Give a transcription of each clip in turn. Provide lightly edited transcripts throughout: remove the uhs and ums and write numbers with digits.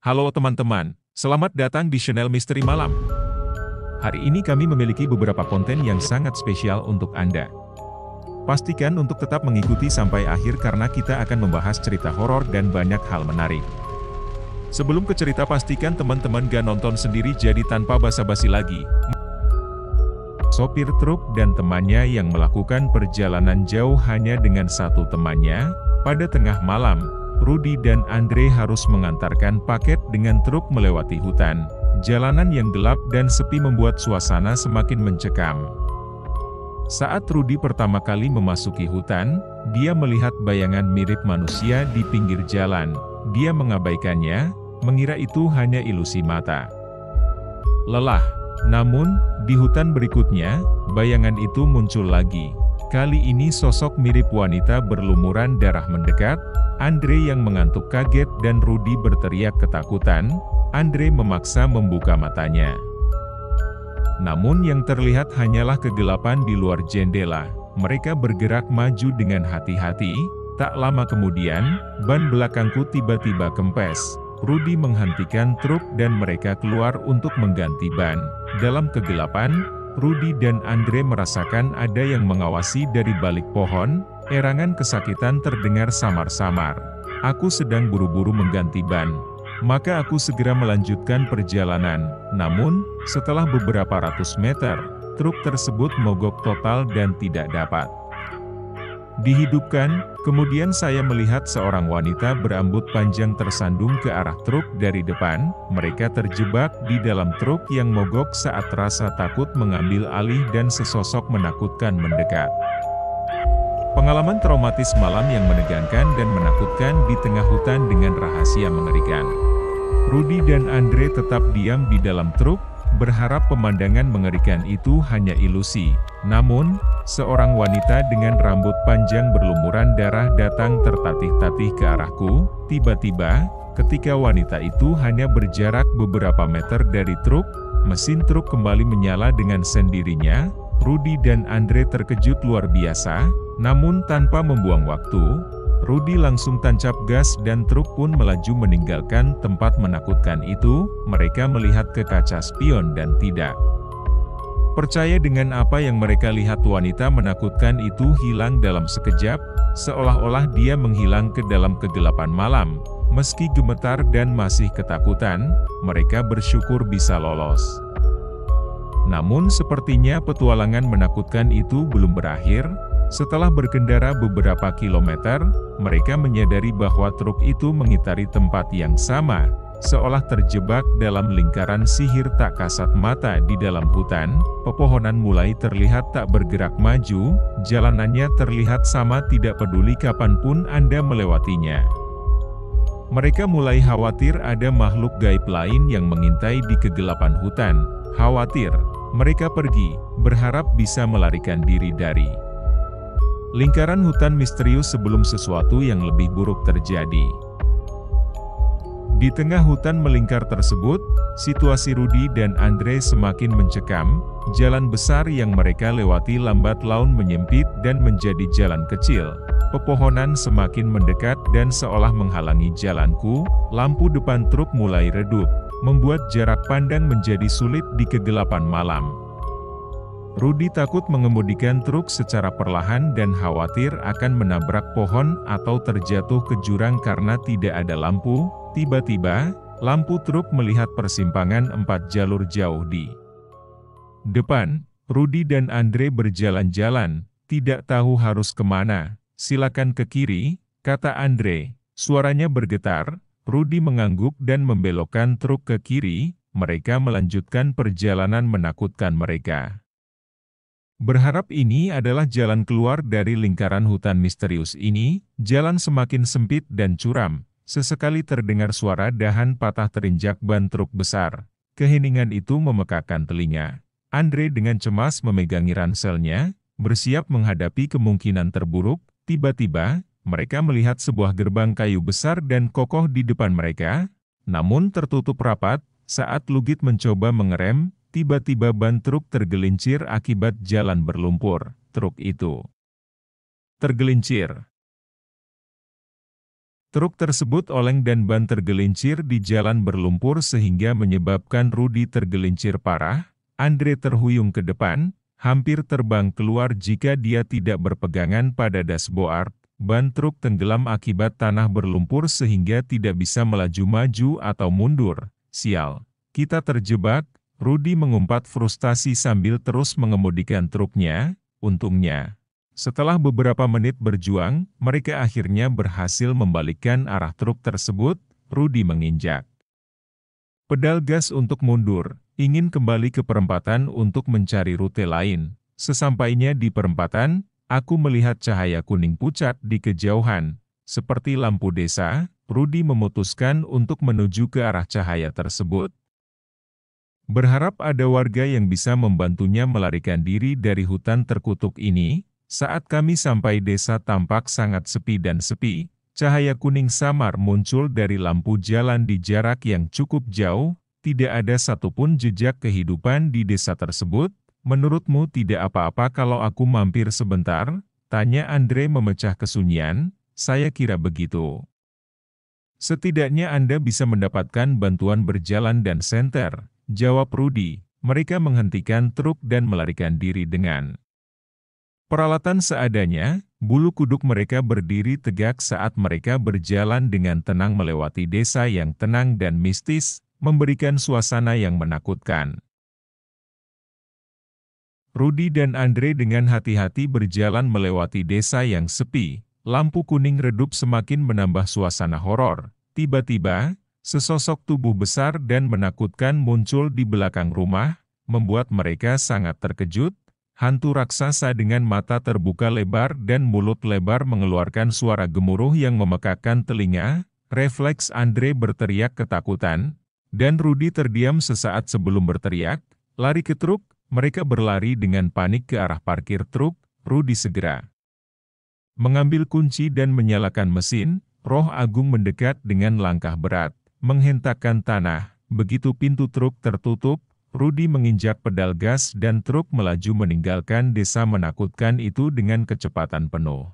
Halo teman-teman, selamat datang di channel Misteri Malam. Hari ini kami memiliki beberapa konten yang sangat spesial untuk Anda. Pastikan untuk tetap mengikuti sampai akhir karena kita akan membahas cerita horor dan banyak hal menarik. Sebelum ke cerita, pastikan teman-teman gak nonton sendiri, jadi tanpa basa-basi lagi. Sopir truk dan temannya yang melakukan perjalanan jauh hanya dengan satu temannya. Pada tengah malam, Rudy dan Andre harus mengantarkan paket dengan truk melewati hutan. Jalanan yang gelap dan sepi membuat suasana semakin mencekam. Saat Rudy pertama kali memasuki hutan, dia melihat bayangan mirip manusia di pinggir jalan. Dia mengabaikannya, mengira itu hanya ilusi mata. Lelah, namun, di hutan berikutnya, bayangan itu muncul lagi. Kali ini sosok mirip wanita berlumuran darah mendekat. Andre yang mengantuk kaget dan Rudy berteriak ketakutan. Andre memaksa membuka matanya. Namun yang terlihat hanyalah kegelapan di luar jendela. Mereka bergerak maju dengan hati-hati. Tak lama kemudian, ban belakangku tiba-tiba kempes. Rudy menghentikan truk dan mereka keluar untuk mengganti ban. Dalam kegelapan, Rudy dan Andre merasakan ada yang mengawasi dari balik pohon. Erangan kesakitan terdengar samar-samar. Aku sedang buru-buru mengganti ban. Maka aku segera melanjutkan perjalanan. Namun, setelah beberapa ratus meter, truk tersebut mogok total dan tidak dapat dihidupkan. Kemudian saya melihat seorang wanita berambut panjang tersandung ke arah truk dari depan. Mereka terjebak di dalam truk yang mogok saat rasa takut mengambil alih dan sesosok menakutkan mendekat. Pengalaman traumatis malam yang menegangkan dan menakutkan di tengah hutan dengan rahasia mengerikan. Rudy dan Andre tetap diam di dalam truk, berharap pemandangan mengerikan itu hanya ilusi. Namun, seorang wanita dengan rambut panjang berlumuran darah datang tertatih-tatih ke arahku. Tiba-tiba, ketika wanita itu hanya berjarak beberapa meter dari truk, mesin truk kembali menyala dengan sendirinya. Rudy dan Andre terkejut luar biasa, namun tanpa membuang waktu, Rudy langsung tancap gas dan truk pun melaju meninggalkan tempat menakutkan itu. Mereka melihat ke kaca spion dan tidak percaya dengan apa yang mereka lihat. Wanita menakutkan itu hilang dalam sekejap, seolah-olah dia menghilang ke dalam kegelapan malam. Meski gemetar dan masih ketakutan, mereka bersyukur bisa lolos. Namun sepertinya petualangan menakutkan itu belum berakhir. Setelah berkendara beberapa kilometer, mereka menyadari bahwa truk itu mengitari tempat yang sama, seolah terjebak dalam lingkaran sihir tak kasat mata di dalam hutan. Pepohonan mulai terlihat tak bergerak maju, jalanannya terlihat sama tidak peduli kapanpun Anda melewatinya. Mereka mulai khawatir ada makhluk gaib lain yang mengintai di kegelapan hutan. Khawatir, mereka pergi, berharap bisa melarikan diri dari lingkaran hutan misterius sebelum sesuatu yang lebih buruk terjadi. Di tengah hutan melingkar tersebut, situasi Rudy dan Andre semakin mencekam. Jalan besar yang mereka lewati lambat laun menyempit dan menjadi jalan kecil. Pepohonan semakin mendekat dan seolah menghalangi jalanku. Lampu depan truk mulai redup, membuat jarak pandang menjadi sulit di kegelapan malam. Rudy takut mengemudikan truk secara perlahan dan khawatir akan menabrak pohon atau terjatuh ke jurang karena tidak ada lampu. Tiba-tiba, lampu truk melihat persimpangan 4 jalur jauh di depan. Rudy dan Andre berjalan-jalan, tidak tahu harus kemana. Silakan ke kiri, kata Andre. Suaranya bergetar. Rudy mengangguk dan membelokkan truk ke kiri. Mereka melanjutkan perjalanan menakutkan mereka. Berharap ini adalah jalan keluar dari lingkaran hutan misterius ini. Jalan semakin sempit dan curam. Sesekali terdengar suara dahan patah terinjak ban truk besar. Keheningan itu memekakkan telinga. Andre dengan cemas memegangi ranselnya, bersiap menghadapi kemungkinan terburuk. Tiba-tiba, mereka melihat sebuah gerbang kayu besar dan kokoh di depan mereka, namun tertutup rapat. Saat Lugit mencoba mengerem, tiba-tiba ban truk tergelincir akibat jalan berlumpur. Truk itu tergelincir. Truk tersebut oleng dan ban tergelincir di jalan berlumpur sehingga menyebabkan Rudy tergelincir parah. Andre terhuyung ke depan, hampir terbang keluar jika dia tidak berpegangan pada dashboard. Ban truk tenggelam akibat tanah berlumpur sehingga tidak bisa melaju-maju atau mundur. Sial, kita terjebak, Rudy mengumpat frustasi sambil terus mengemudikan truknya. Untungnya, setelah beberapa menit berjuang, mereka akhirnya berhasil membalikkan arah truk tersebut. Rudy menginjak pedal gas untuk mundur, ingin kembali ke perempatan untuk mencari rute lain. Sesampainya di perempatan, aku melihat cahaya kuning pucat di kejauhan, seperti lampu desa. Rudy memutuskan untuk menuju ke arah cahaya tersebut. Berharap ada warga yang bisa membantunya melarikan diri dari hutan terkutuk ini. Saat kami sampai desa tampak sangat sepi dan sepi. Cahaya kuning samar muncul dari lampu jalan di jarak yang cukup jauh. Tidak ada satupun jejak kehidupan di desa tersebut. Menurutmu tidak apa-apa kalau aku mampir sebentar? Tanya Andre memecah kesunyian. Saya kira begitu. Setidaknya Anda bisa mendapatkan bantuan berjalan dan senter, jawab Rudy. Mereka menghentikan truk dan melarikan diri dengan peralatan seadanya. Bulu kuduk mereka berdiri tegak saat mereka berjalan dengan tenang melewati desa yang tenang dan mistis, memberikan suasana yang menakutkan. Rudy dan Andre dengan hati-hati berjalan melewati desa yang sepi. Lampu kuning redup semakin menambah suasana horor. Tiba-tiba, sesosok tubuh besar dan menakutkan muncul di belakang rumah, membuat mereka sangat terkejut. Hantu raksasa dengan mata terbuka lebar dan mulut lebar mengeluarkan suara gemuruh yang memekakkan telinga. Refleks Andre berteriak ketakutan, dan Rudy terdiam sesaat sebelum berteriak, lari ke truk. Mereka berlari dengan panik ke arah parkir truk. Rudy segera mengambil kunci dan menyalakan mesin. Roh Agung mendekat dengan langkah berat, menghentakkan tanah. Begitu pintu truk tertutup, Rudy menginjak pedal gas dan truk melaju meninggalkan desa menakutkan itu dengan kecepatan penuh.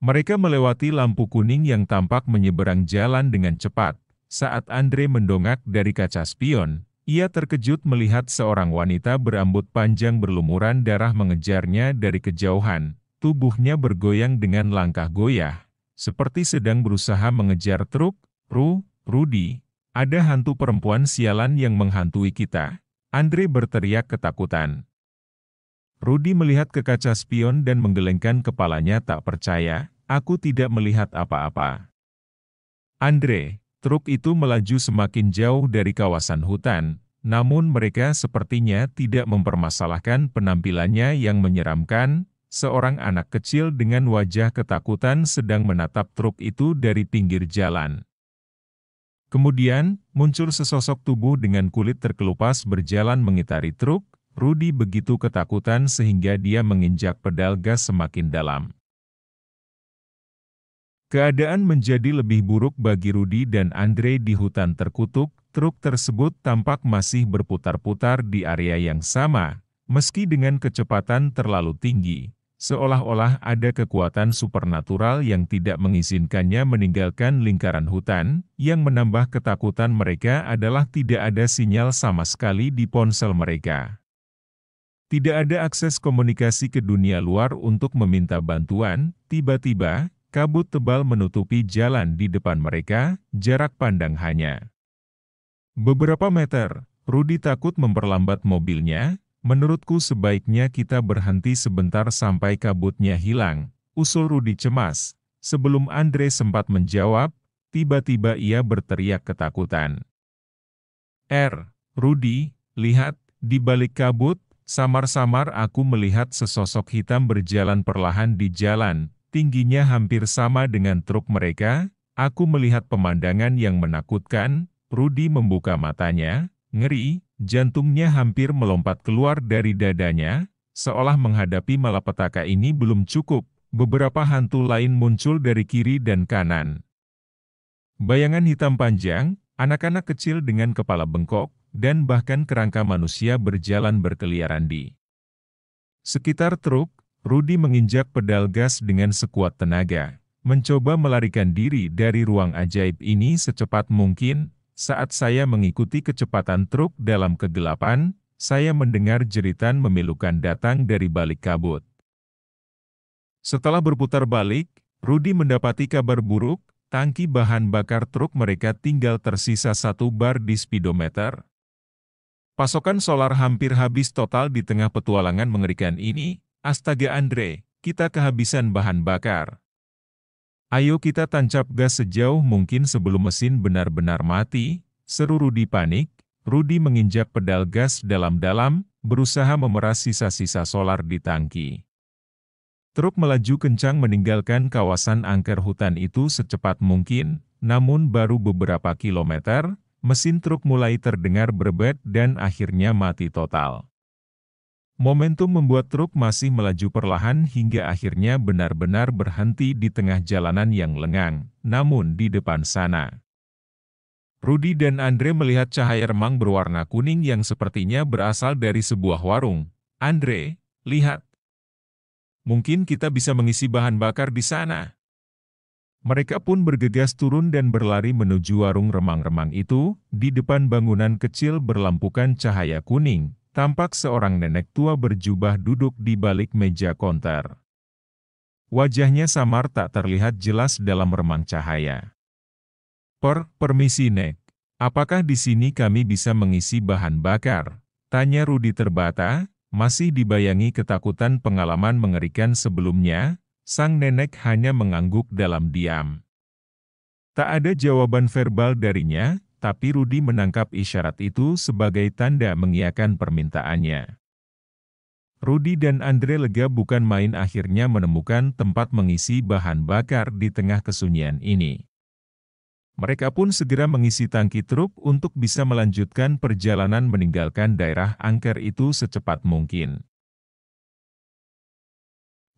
Mereka melewati lampu kuning yang tampak menyeberang jalan dengan cepat. Saat Andre mendongak dari kaca spion, ia terkejut melihat seorang wanita berambut panjang berlumuran darah mengejarnya dari kejauhan. Tubuhnya bergoyang dengan langkah goyah, seperti sedang berusaha mengejar truk. Rudy, ada hantu perempuan sialan yang menghantui kita. Andre berteriak ketakutan. Rudy melihat ke kaca spion dan menggelengkan kepalanya tak percaya. Aku tidak melihat apa-apa. Andre, truk itu melaju semakin jauh dari kawasan hutan, namun mereka sepertinya tidak mempermasalahkan penampilannya yang menyeramkan. Seorang anak kecil dengan wajah ketakutan sedang menatap truk itu dari pinggir jalan. Kemudian, muncul sesosok tubuh dengan kulit terkelupas berjalan mengitari truk. Rudy begitu ketakutan sehingga dia menginjak pedal gas semakin dalam. Keadaan menjadi lebih buruk bagi Rudy dan Andre di hutan terkutuk. Truk tersebut tampak masih berputar-putar di area yang sama, meski dengan kecepatan terlalu tinggi. Seolah-olah ada kekuatan supernatural yang tidak mengizinkannya meninggalkan lingkaran hutan. Yang menambah ketakutan mereka adalah tidak ada sinyal sama sekali di ponsel mereka. Tidak ada akses komunikasi ke dunia luar untuk meminta bantuan. Tiba-tiba, kabut tebal menutupi jalan di depan mereka, jarak pandang hanya beberapa meter. Rudy takut memperlambat mobilnya. Menurutku sebaiknya kita berhenti sebentar sampai kabutnya hilang, usul Rudy cemas. Sebelum Andre sempat menjawab, tiba-tiba ia berteriak ketakutan. Rudy, lihat, di balik kabut, samar-samar aku melihat sesosok hitam berjalan perlahan di jalan, tingginya hampir sama dengan truk mereka. Aku melihat pemandangan yang menakutkan. Rudy membuka matanya, ngeri. Jantungnya hampir melompat keluar dari dadanya, seolah menghadapi malapetaka ini belum cukup. Beberapa hantu lain muncul dari kiri dan kanan. Bayangan hitam panjang, anak-anak kecil dengan kepala bengkok, dan bahkan kerangka manusia berjalan berkeliaran di sekitar truk. Rudy menginjak pedal gas dengan sekuat tenaga. mencoba melarikan diri dari ruang ajaib ini secepat mungkin. Saat saya mengikuti kecepatan truk dalam kegelapan, saya mendengar jeritan memilukan datang dari balik kabut. Setelah berputar balik, Rudy mendapati kabar buruk, tangki bahan bakar truk mereka tinggal tersisa 1 bar di speedometer. Pasokan solar hampir habis total di tengah petualangan mengerikan ini. Astaga Andre, kita kehabisan bahan bakar. Ayo kita tancap gas sejauh mungkin sebelum mesin benar-benar mati, seru Rudy panik. Rudy menginjak pedal gas dalam-dalam, berusaha memeras sisa-sisa solar di tangki. Truk melaju kencang meninggalkan kawasan angker hutan itu secepat mungkin, namun baru beberapa kilometer, mesin truk mulai terdengar berbet dan akhirnya mati total. Momentum membuat truk masih melaju perlahan hingga akhirnya benar-benar berhenti di tengah jalanan yang lengang, namun di depan sana. Rudy dan Andre melihat cahaya remang berwarna kuning yang sepertinya berasal dari sebuah warung. Andre, lihat. Mungkin kita bisa mengisi bahan bakar di sana. Mereka pun bergegas turun dan berlari menuju warung remang-remang itu. Di depan bangunan kecil berlampukan cahaya kuning. Tampak seorang nenek tua berjubah duduk di balik meja konter. Wajahnya samar tak terlihat jelas dalam remang cahaya. Permisi Nek, apakah di sini kami bisa mengisi bahan bakar? Tanya Rudy terbata, masih dibayangi ketakutan pengalaman mengerikan sebelumnya. Sang nenek hanya mengangguk dalam diam. Tak ada jawaban verbal darinya, tapi Rudy menangkap isyarat itu sebagai tanda mengiyakan permintaannya. Rudy dan Andre lega bukan main akhirnya menemukan tempat mengisi bahan bakar di tengah kesunyian ini. Mereka pun segera mengisi tangki truk untuk bisa melanjutkan perjalanan meninggalkan daerah angker itu secepat mungkin.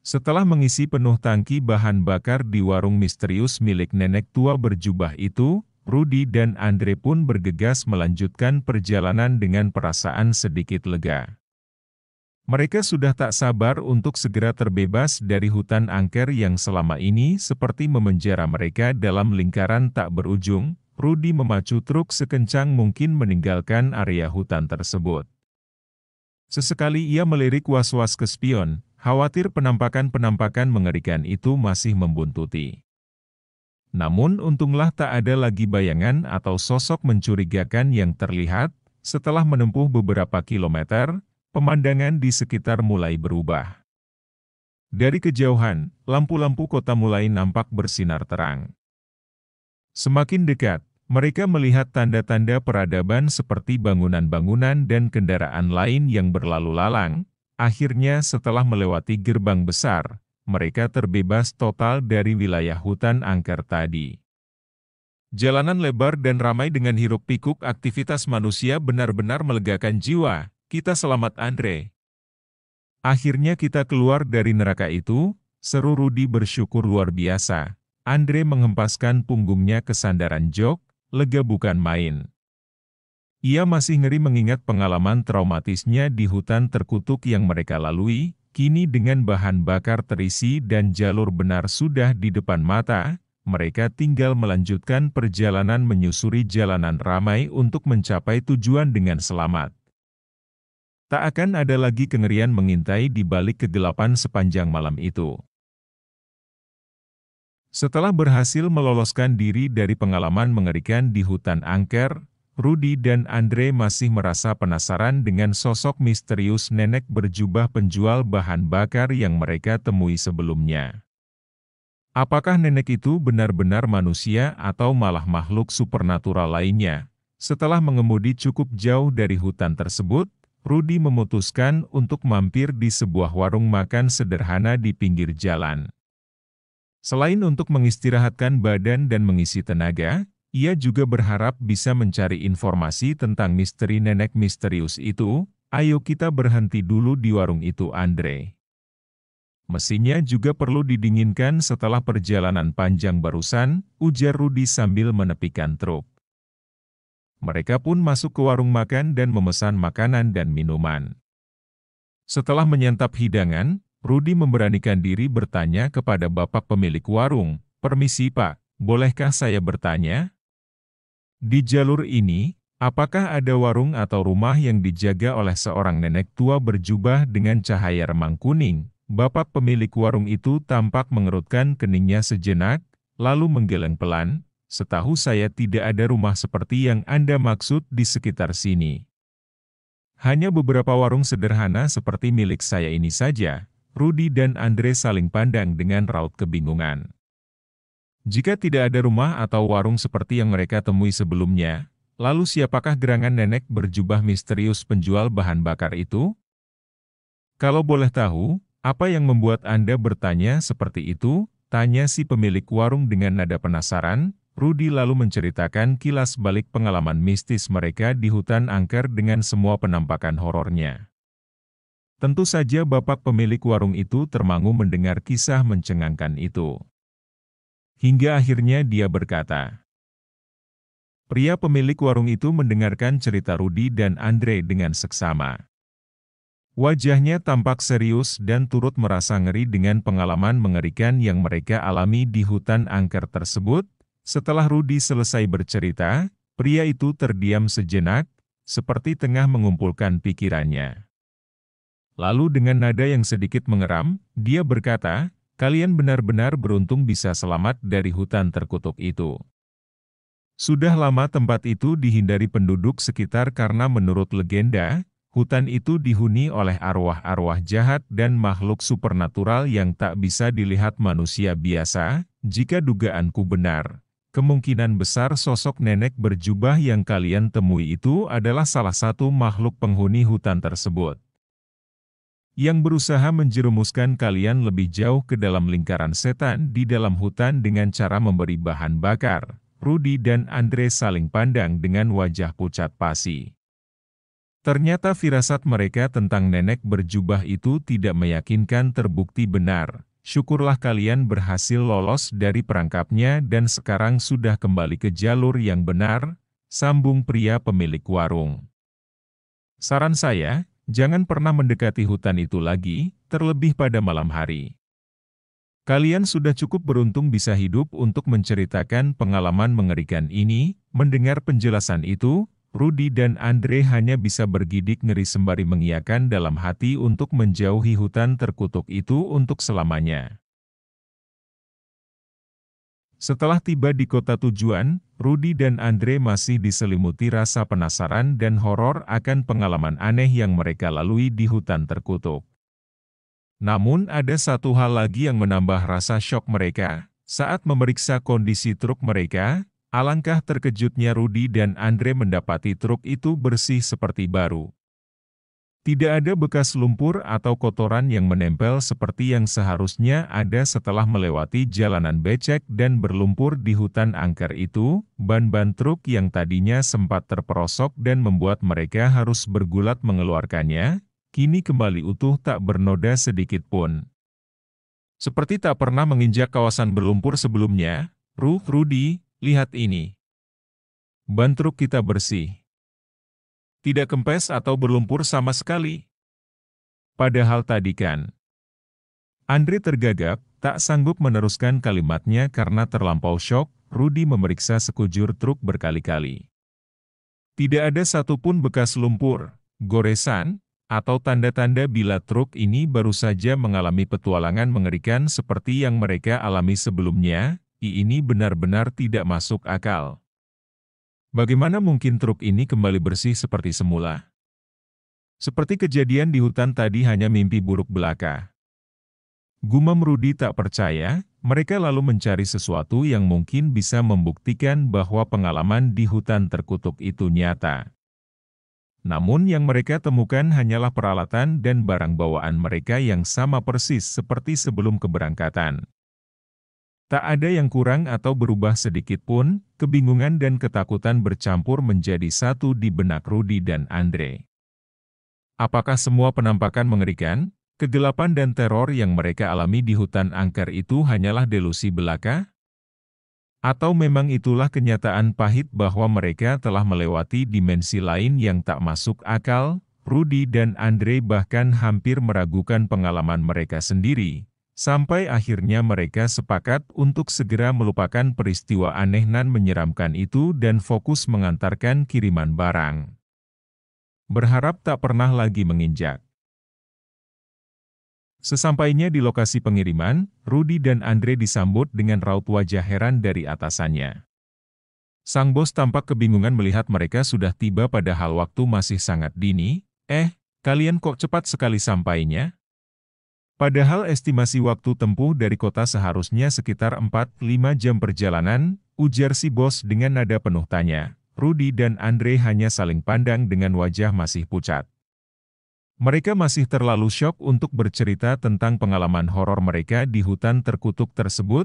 Setelah mengisi penuh tangki bahan bakar di warung misterius milik nenek tua berjubah itu, Rudy dan Andre pun bergegas melanjutkan perjalanan dengan perasaan sedikit lega. Mereka sudah tak sabar untuk segera terbebas dari hutan angker yang selama ini seperti memenjara mereka dalam lingkaran tak berujung. Rudy memacu truk sekencang mungkin meninggalkan area hutan tersebut. Sesekali ia melirik was-was ke spion, khawatir penampakan-penampakan mengerikan itu masih membuntuti. Namun untunglah tak ada lagi bayangan atau sosok mencurigakan yang terlihat. Setelah menempuh beberapa kilometer, pemandangan di sekitar mulai berubah. Dari kejauhan, lampu-lampu kota mulai nampak bersinar terang. Semakin dekat, mereka melihat tanda-tanda peradaban seperti bangunan-bangunan dan kendaraan lain yang berlalu lalang. Akhirnya setelah melewati gerbang besar, mereka terbebas total dari wilayah hutan angker tadi. Jalanan lebar dan ramai dengan hiruk-pikuk aktivitas manusia benar-benar melegakan jiwa. Kita selamat Andre. Akhirnya kita keluar dari neraka itu, seru Rudy bersyukur luar biasa. Andre menghempaskan punggungnya ke sandaran jok, lega bukan main. Ia masih ngeri mengingat pengalaman traumatisnya di hutan terkutuk yang mereka lalui. Kini dengan bahan bakar terisi dan jalur benar sudah di depan mata, mereka tinggal melanjutkan perjalanan menyusuri jalanan ramai untuk mencapai tujuan dengan selamat. Tak akan ada lagi kengerian mengintai di balik kegelapan sepanjang malam itu. Setelah berhasil meloloskan diri dari pengalaman mengerikan di hutan angker, Rudy dan Andre masih merasa penasaran dengan sosok misterius nenek berjubah penjual bahan bakar yang mereka temui sebelumnya. Apakah nenek itu benar-benar manusia atau malah makhluk supernatural lainnya? Setelah mengemudi cukup jauh dari hutan tersebut, Rudy memutuskan untuk mampir di sebuah warung makan sederhana di pinggir jalan. Selain untuk mengistirahatkan badan dan mengisi tenaga, ia juga berharap bisa mencari informasi tentang misteri nenek misterius itu. Ayo kita berhenti dulu di warung itu Andre. Mesinnya juga perlu didinginkan setelah perjalanan panjang barusan, ujar Rudy sambil menepikan truk. Mereka pun masuk ke warung makan dan memesan makanan dan minuman. Setelah menyantap hidangan, Rudy memberanikan diri bertanya kepada bapak pemilik warung, "Permisi Pak, bolehkah saya bertanya? Di jalur ini, apakah ada warung atau rumah yang dijaga oleh seorang nenek tua berjubah dengan cahaya remang kuning?" Bapak pemilik warung itu tampak mengerutkan keningnya sejenak, lalu menggeleng pelan, "Setahu saya tidak ada rumah seperti yang Anda maksud di sekitar sini. Hanya beberapa warung sederhana seperti milik saya ini saja." Rudi dan Andre saling pandang dengan raut kebingungan. Jika tidak ada rumah atau warung seperti yang mereka temui sebelumnya, lalu siapakah gerangan nenek berjubah misterius penjual bahan bakar itu? "Kalau boleh tahu, apa yang membuat Anda bertanya seperti itu?" tanya si pemilik warung dengan nada penasaran. Rudi lalu menceritakan kilas balik pengalaman mistis mereka di hutan angker dengan semua penampakan horornya. Tentu saja bapak pemilik warung itu termangu mendengar kisah mencengangkan itu. Hingga akhirnya dia berkata. Pria pemilik warung itu mendengarkan cerita Rudi dan Andre dengan seksama. Wajahnya tampak serius dan turut merasa ngeri dengan pengalaman mengerikan yang mereka alami di hutan angker tersebut. Setelah Rudi selesai bercerita, pria itu terdiam sejenak, seperti tengah mengumpulkan pikirannya. Lalu dengan nada yang sedikit mengeram, dia berkata, "Kalian benar-benar beruntung bisa selamat dari hutan terkutuk itu. Sudah lama tempat itu dihindari penduduk sekitar karena menurut legenda, hutan itu dihuni oleh arwah-arwah jahat dan makhluk supernatural yang tak bisa dilihat manusia biasa. Jika dugaanku benar, kemungkinan besar sosok nenek berjubah yang kalian temui itu adalah salah satu makhluk penghuni hutan tersebut, yang berusaha menjerumuskan kalian lebih jauh ke dalam lingkaran setan di dalam hutan dengan cara memberi bahan bakar." Rudi dan Andre saling pandang dengan wajah pucat pasi. Ternyata firasat mereka tentang nenek berjubah itu tidak meyakinkan terbukti benar. "Syukurlah kalian berhasil lolos dari perangkapnya dan sekarang sudah kembali ke jalur yang benar," sambung pria pemilik warung. "Saran saya, jangan pernah mendekati hutan itu lagi, terlebih pada malam hari. Kalian sudah cukup beruntung bisa hidup untuk menceritakan pengalaman mengerikan ini." Mendengar penjelasan itu, Rudi dan Andre hanya bisa bergidik ngeri sembari mengiyakan dalam hati untuk menjauhi hutan terkutuk itu untuk selamanya. Setelah tiba di kota tujuan, Rudi dan Andre masih diselimuti rasa penasaran dan horor akan pengalaman aneh yang mereka lalui di hutan terkutuk. Namun ada satu hal lagi yang menambah rasa syok mereka. Saat memeriksa kondisi truk mereka, alangkah terkejutnya Rudi dan Andre mendapati truk itu bersih seperti baru. Tidak ada bekas lumpur atau kotoran yang menempel seperti yang seharusnya ada setelah melewati jalanan becek dan berlumpur di hutan angker itu. Ban-ban truk yang tadinya sempat terperosok dan membuat mereka harus bergulat mengeluarkannya, kini kembali utuh tak bernoda sedikit pun. Seperti tak pernah menginjak kawasan berlumpur sebelumnya. "Rudi, lihat ini. Ban truk kita bersih. Tidak kempes atau berlumpur sama sekali. Padahal tadi kan." Andre tergagap, tak sanggup meneruskan kalimatnya karena terlampau syok. Rudi memeriksa sekujur truk berkali-kali. Tidak ada satupun bekas lumpur, goresan, atau tanda-tanda bila truk ini baru saja mengalami petualangan mengerikan seperti yang mereka alami sebelumnya. Ini benar-benar tidak masuk akal. Bagaimana mungkin truk ini kembali bersih seperti semula? Seperti kejadian di hutan tadi hanya mimpi buruk belaka. Gumam Rudi tak percaya. Mereka lalu mencari sesuatu yang mungkin bisa membuktikan bahwa pengalaman di hutan terkutuk itu nyata. Namun yang mereka temukan hanyalah peralatan dan barang bawaan mereka yang sama persis seperti sebelum keberangkatan. Tak ada yang kurang atau berubah sedikit pun. Kebingungan dan ketakutan bercampur menjadi satu di benak Rudi dan Andre. Apakah semua penampakan mengerikan, kegelapan dan teror yang mereka alami di hutan angker itu hanyalah delusi belaka? Atau memang itulah kenyataan pahit bahwa mereka telah melewati dimensi lain yang tak masuk akal? Rudi dan Andre bahkan hampir meragukan pengalaman mereka sendiri. Sampai akhirnya mereka sepakat untuk segera melupakan peristiwa aneh dan menyeramkan itu dan fokus mengantarkan kiriman barang. Berharap tak pernah lagi menginjak. Sesampainya di lokasi pengiriman, Rudy dan Andre disambut dengan raut wajah heran dari atasannya. Sang bos tampak kebingungan melihat mereka sudah tiba padahal waktu masih sangat dini. Kalian kok cepat sekali sampainya? Padahal estimasi waktu tempuh dari kota seharusnya sekitar 4-5 jam perjalanan, ujar si bos dengan nada penuh tanya. Rudy dan Andre hanya saling pandang dengan wajah masih pucat. Mereka masih terlalu syok untuk bercerita tentang pengalaman horor mereka di hutan terkutuk tersebut.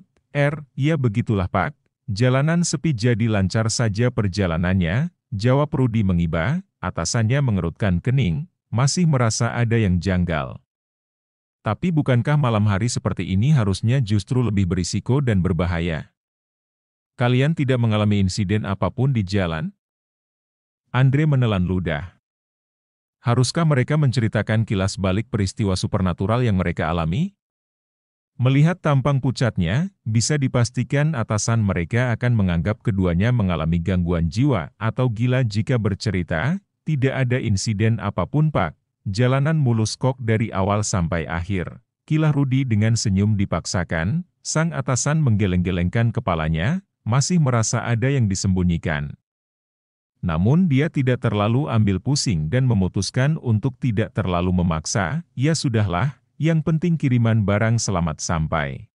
Ya begitulah Pak. Jalanan sepi jadi lancar saja perjalanannya, jawab Rudy mengiba. Atasannya mengerutkan kening, masih merasa ada yang janggal. Tapi bukankah malam hari seperti ini harusnya justru lebih berisiko dan berbahaya? Kalian tidak mengalami insiden apapun di jalan? Andre menelan ludah. Haruskah mereka menceritakan kilas balik peristiwa supernatural yang mereka alami? Melihat tampang pucatnya, bisa dipastikan atasan mereka akan menganggap keduanya mengalami gangguan jiwa atau gila jika bercerita. Tidak ada insiden apapun Pak. Jalanan mulus kok dari awal sampai akhir. Kilah Rudy dengan senyum dipaksakan, sang atasan menggeleng-gelengkan kepalanya, masih merasa ada yang disembunyikan. Namun dia tidak terlalu ambil pusing dan memutuskan untuk tidak terlalu memaksa. Ya sudahlah, yang penting kiriman barang selamat sampai.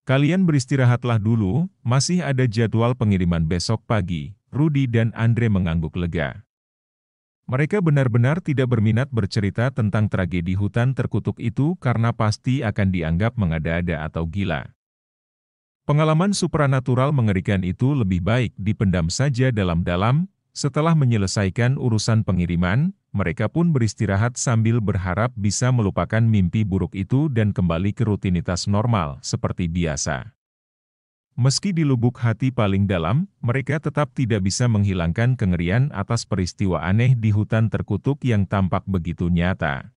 Kalian beristirahatlah dulu, masih ada jadwal pengiriman besok pagi. Rudy dan Andre mengangguk lega. Mereka benar-benar tidak berminat bercerita tentang tragedi hutan terkutuk itu karena pasti akan dianggap mengada-ada atau gila. Pengalaman supranatural mengerikan itu lebih baik dipendam saja dalam-dalam. Setelah menyelesaikan urusan pengiriman, mereka pun beristirahat sambil berharap bisa melupakan mimpi buruk itu dan kembali ke rutinitas normal seperti biasa. Meski di lubuk hati paling dalam, mereka tetap tidak bisa menghilangkan kengerian atas peristiwa aneh di hutan terkutuk yang tampak begitu nyata.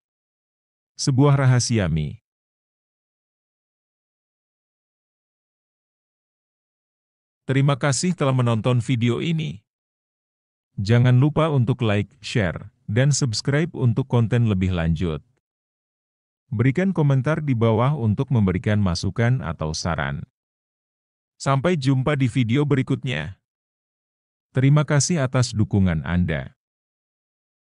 Sebuah rahasia Mi. Terima kasih telah menonton video ini. Jangan lupa untuk like, share, dan subscribe untuk konten lebih lanjut. Berikan komentar di bawah untuk memberikan masukan atau saran. Sampai jumpa di video berikutnya. Terima kasih atas dukungan Anda.